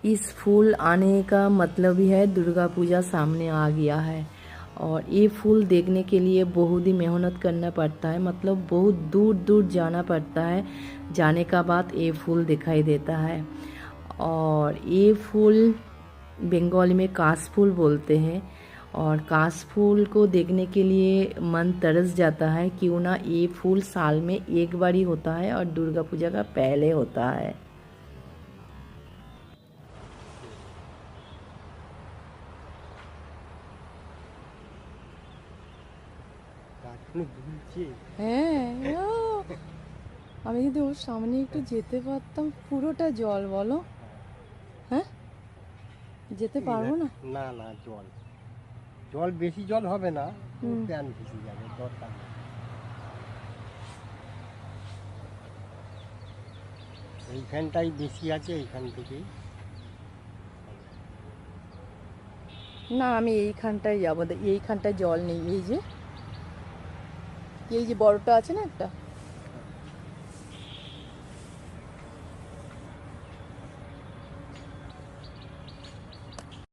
इस फूल आने का मतलब ही है दुर्गा पूजा सामने आ गया है। और ये फूल देखने के लिए बहुत ही मेहनत करना पड़ता है, मतलब बहुत दूर दूर जाना पड़ता है। जाने का बाद ये फूल दिखाई देता है। और ये फूल बंगाली में काश फूल बोलते हैं। और काश फूल को देखने के लिए मन तरस जाता है, क्यों ना ये फूल साल में एक बार ही होता है और दुर्गा पूजा का पहले होता है। হ্যাঁ, আমি যদি ওর সামনে একটু যেতে পারতাম। পুরোটা জল বলো। হ্যাঁ, যেতে পারবো না। না না, জল জল বেশি জল হবে না, প্যান ভিজে যাবে, দরকার নেই। এইখানটাই বেশি আছে, এইখান থেকেই। না, আমি এইখানটায় যাবো। এইখানটায় জল নেই। এই যে বড়টা আছে না একটা,